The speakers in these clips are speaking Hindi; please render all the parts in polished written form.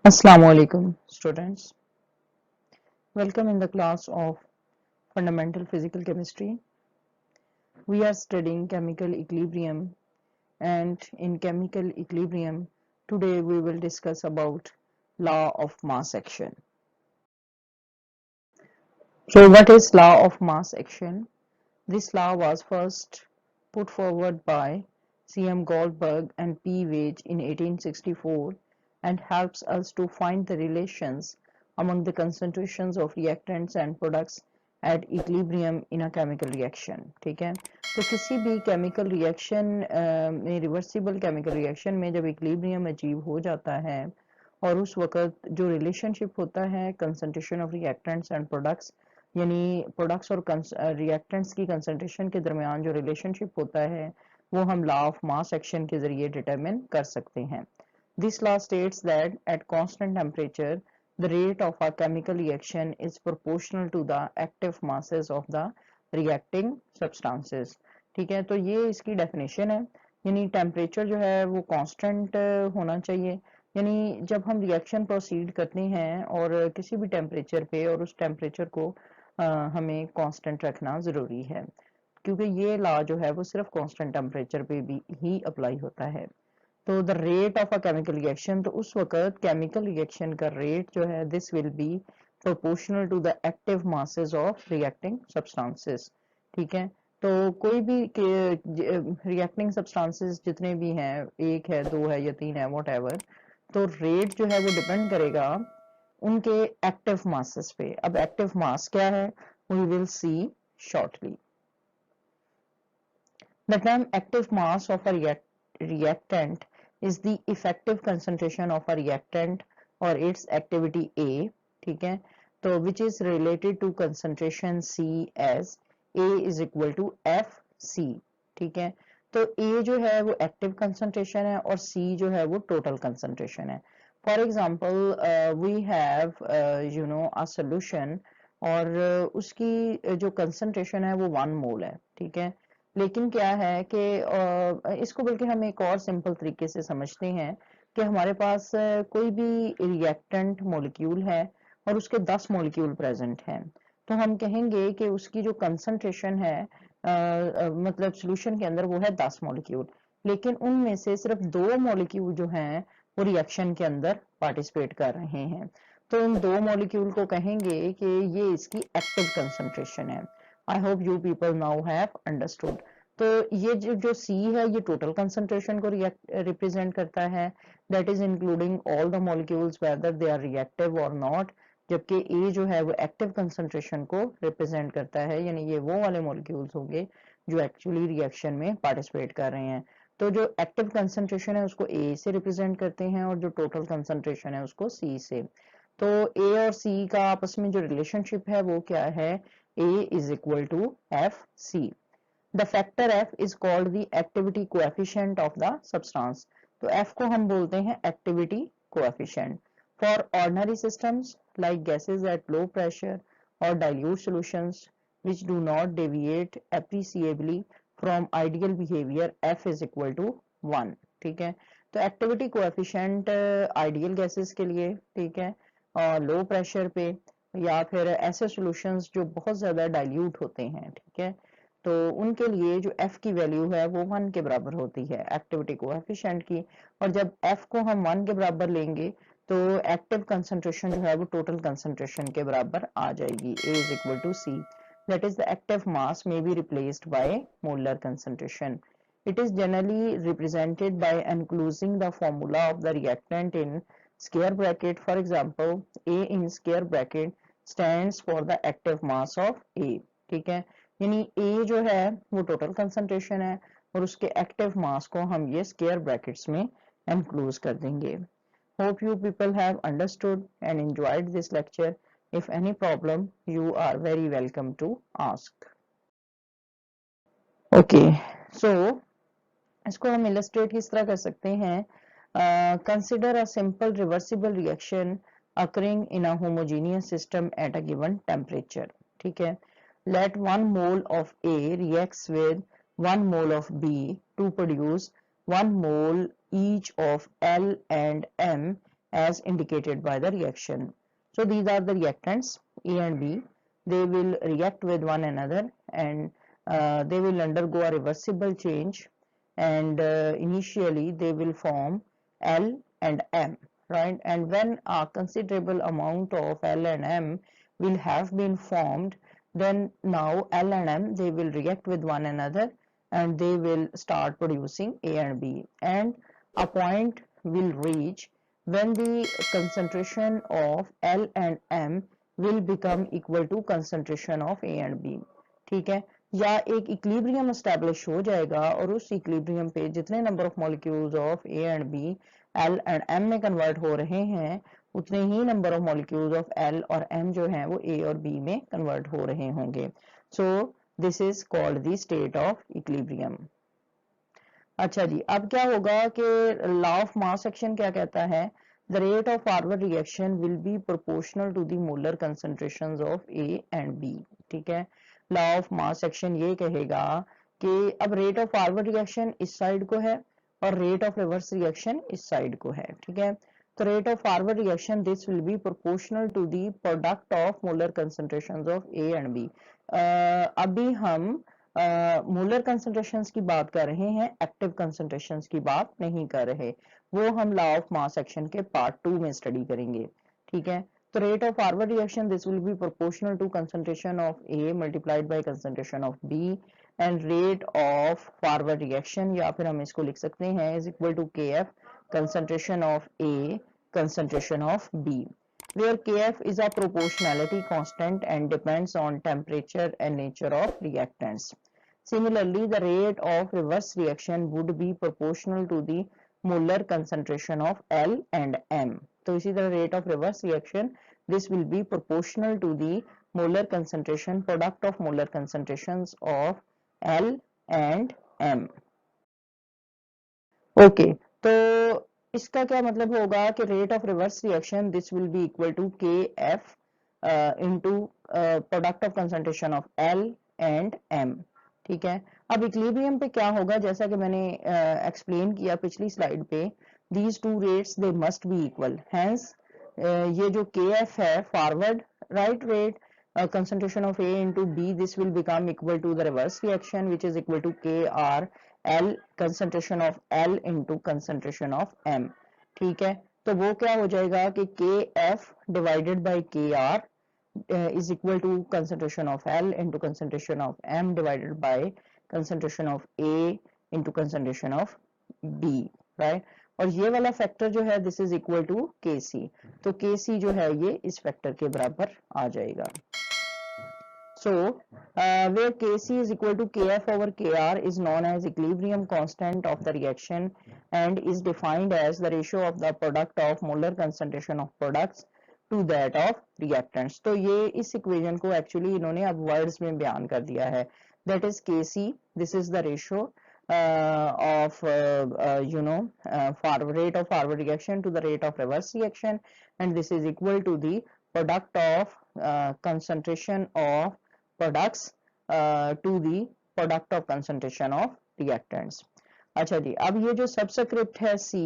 Assalamu alaikum students. Welcome in the class of Fundamental Physical Chemistry. We are studying chemical equilibrium, and in chemical equilibrium today we will discuss about law of mass action. So what is law of mass action? This law was first put forward by C.M. Goldberg and P. Wage in 1864 and helps us to find the relations among the concentrations of reactants and products at equilibrium in a chemical reaction. ठीक है, तो किसी भी chemical reaction में reversible chemical reaction में जब equilibrium achieve हो जाता है और उस वक्त जो relationship होता है concentration of reactants and products यानी प्रोडक्ट्स और रिएक्टेंट्स की कंसंट्रेशन के दरमियान जो रिलेशनशिप होता है वो हम लॉ ऑफ मास एक्शन के जरिए डिटरमिन कर सकते हैं. This law states that at constant temperature the rate of a chemical reaction is proportional to the active masses of the reacting substances. ठीक है, तो ये इसकी डेफिनेशन है. यानी टेम्परेचर जो है वो कांस्टेंट होना चाहिए. यानी जब हम रिएक्शन प्रोसीड करते हैं और किसी भी टेम्परेचर पे और उस टेम्परेचर को हमें कांस्टेंट रखना जरूरी है, क्योंकि ये लॉ जो है वो सिर्फ कांस्टेंट टेम्परेचर पे भी ही अप्लाई होता है. तो the rate of a chemical reaction, तो उस वक्त केमिकल रिएक्शन का रेट जो है this will be proportional to the active masses of reacting substances. ठीक है, तो कोई भी रिएक्टिंग सब्सटेंसेस जितने भी हैं, एक है, दो है या तीन है, व्हाटएवर, तो रेट जो है वो डिपेंड करेगा उनके एक्टिव मासेस पे. अब एक्टिव मास क्या है we will see shortly. The term active mass of a reactant is the effective concentration of a reactant or its activity A. ठीक है, तो which is related to concentration C as A is equal to FC. ठीक है, तो A जो है वो एक्टिव कंसंट्रेशन है और C जो है वो टोटल कंसंट्रेशन है. For example we have a solution और उसकी जो कंसंट्रेशन है वो 1 मोल है. ठीक है, लेकिन क्या है कि इसको बल्कि हम एक और सिंपल तरीके से समझते हैं कि हमारे पास कोई भी रिएक्टेंट मॉलिक्यूल है और उसके 10 मॉलिक्यूल प्रेजेंट हैं, तो हम कहेंगे कि उसकी जो कंसंट्रेशन है मतलब सॉल्यूशन के अंदर वो है 10 मॉलिक्यूल, लेकिन उनमें से सिर्फ 2 मॉलिक्यूल जो हैं वो रिएक्शन के अंदर पार्टिसिपेट कर रहे हैं. तो इन 2 मॉलिक्यूल को कहेंगे कि ये इसकी एक्टिव कंसंट्रेशन है. I hope you people now have understood. तो ये जो सी है ये टोटल कंसंट्रेशन को रिप्रेजेंट करता है, that is including all the molecules whether they are reactive or not. जबकि ए जो है वो एक्टिव कंसंट्रेशन को रिप्रेजेंट करता है, यानी ये वो वाले मॉलिक्यूल्स होंगे जो एक्चुअली रिएक्शन में पार्टिसिपेट कर रहे हैं. तो जो एक्टिव कंसंट्रेशन है उसको ए से रिप्रेजेंट करते हैं और जो टोटल कंसंट्रेशन है उसको सी से. तो ए और सी का आपस में जो रिलेशनशिप है वो क्या है, A is equal to F C. The factor F is called the activity coefficient of the substance. तो एफ को हम बोलते हैं activity coefficient. For ordinary systems like gases at low pressure और dilute solutions which do not deviate appreciably from ideal behavior, f is equal to 1. ठीक है, तो एक्टिविटी कोएफिशिएंट आइडियल गैसेस के लिए, ठीक है, और लो प्रेशर पे या फिर ऐसे सॉल्यूशंस जो बहुत ज्यादा डाइल्यूट होते हैं, ठीक है, तो उनके लिए जो f की वैल्यू है वो 1 के बराबर होती है एक्टिविटी कोएफिशिएंट की. और जब f को हम 1 के बराबर लेंगे तो एक्टिव कंसंट्रेशन जो है वो टोटल कंसंट्रेशन के बराबर आ जाएगी. A is equal to C. That is, the active mass may be replaced by molar concentration. It is generally represented by enclosing the formula of the reactant in square bracket. For example, A in square bracket stands for the active mass of A. ठीक है, यानी A जो है वो टोटल कंसंट्रेशन है और उसके एक्टिव मास को हम ये स्क्वायर ब्रैकेट्स में एनक्लोज कर देंगे. Hope you people have understood and enjoyed this lecture. If any problem, you are very welcome to ask. Okay, सो इसको हम इलस्ट्रेट किस तरह कर सकते हैं, consider a simple reversible reaction occurring in a homogeneous system at a given temperature. ठीक है, let 1 mole of A reacts with 1 mole of B to produce 1 mole each of L and M as indicated by the reaction. So these are the reactants A and B. They will react with one another and they will undergo a reversible change, and initially they will form L and M, right? And when a considerable amount of L and M will have been formed, then now L and M, they will react with one another and they will start producing A and B, and a point will reach when the concentration of L and M will become equal to concentration of A and B. ठीक है, या एक इक्विलिब्रियम एस्टैब्लिश हो जाएगा और उस इक्विलिब्रियम पे जितने number of molecules of A and B L and M में कन्वर्ट हो रहे हैं, उतने ही number of molecules of L और एम जो हैं वो ए और बी में कन्वर्ट हो रहे होंगे. सो this is called the state of equilibrium. अच्छा जी, अब क्या होगा कि लॉ ऑफ मास एक्शन क्या कहता है, the rate of forward reaction will be proportional to the molar concentrations of A and B. ठीक है, लॉ ऑफ मास एक्शन ये कहेगा कि अब रेट ऑफ फॉरवर्ड रिएक्शन इस साइड को है और रेट ऑफ रिवर्स रिएक्शन इस साइड को है. ठीक है, तो rate of forward reaction this will be proportional to the product of molar concentrations of A and B. अभी हम मोलर कंसंट्रेशंस की बात कर रहे हैं, एक्टिव कंसंट्रेशंस की बात नहीं कर रहे, वो हम लॉ ऑफ मास एक्शन के पार्ट 2 में स्टडी करेंगे. ठीक है, तो rate of forward reaction this will be proportional to concentration of A multiplied by concentration of B, and rate of forward reaction, या फिर हम इसको लिख सकते हैं, is equal to K F concentration of A concentration of B, where Kf is a proportionality constant and depends on temperature and nature of reactants. Similarly, the rate of reverse reaction would be proportional to the molar concentration of L and M. तो इसी तरह rate of reverse reaction this will be proportional to the molar concentration product of molar concentrations of L and M. Okay, तो इसका क्या मतलब होगा कि rate of reverse reaction this will be equal to K F into product of concentration of L and M. ठीक है, अब इक्विलिब्रियम पे क्या होगा, जैसा कि मैंने एक्सप्लेन किया पिछली स्लाइड पे, these two rates they must be equal. Hence ये जो के एफ है forward right rate concentration of A into B, this will become equal to the reverse reaction which is equal to KR L concentration of L into concentration of M. ठीक है, तो वो क्या हो जाएगा कि KF divided by KR is equal to concentration of L into concentration of M divided by concentration of A into concentration of B, right? और ये वाला फैक्टर जो है this is equal to KC, तो KC जो है ये इस फैक्टर के बराबर आ जाएगा. So, where Kc is equal to Kf over Kr is known as equilibrium constant of the reaction and is defined as the ratio of the product of molar concentration of products to that of reactants. तो ये इस equation को actually इन्होंने अब words में बयान कर दिया है. That is Kc, this is the ratio of rate of forward reaction to the rate of reverse reaction, and this is equal to the product of concentration of products to the product of concentration of reactants. अच्छा जी, अब ये जो सबस्क्रिप्ट है C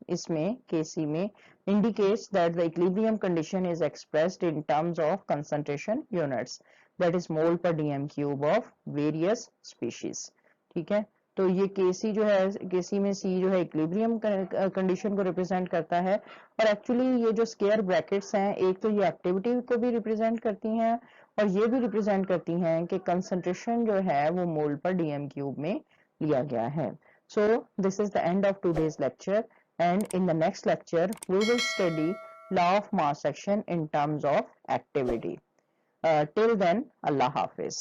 इसमें KC में indicates that the equilibrium condition is expressed in terms of concentration units, that is mole per dm cube of various species. ठीक है, तो ये KC जो है, KC में C जो है इक्विलिब्रियम कंडीशन को रिप्रेजेंट करता है, और एक्चुअली ये जो स्क्वायर ब्रैकेट्स हैं, एक तो ये एक्टिविटी को भी रिप्रेजेंट करती हैं और ये भी रिप्रेजेंट करती हैं कि कंसंट्रेशन जो है वो मोल पर डीएम क्यूब में लिया गया है. So this is the end of today's lecture, and in the next lecture we will study law of mass action in terms of activity. Till then, अल्लाह हाफिज.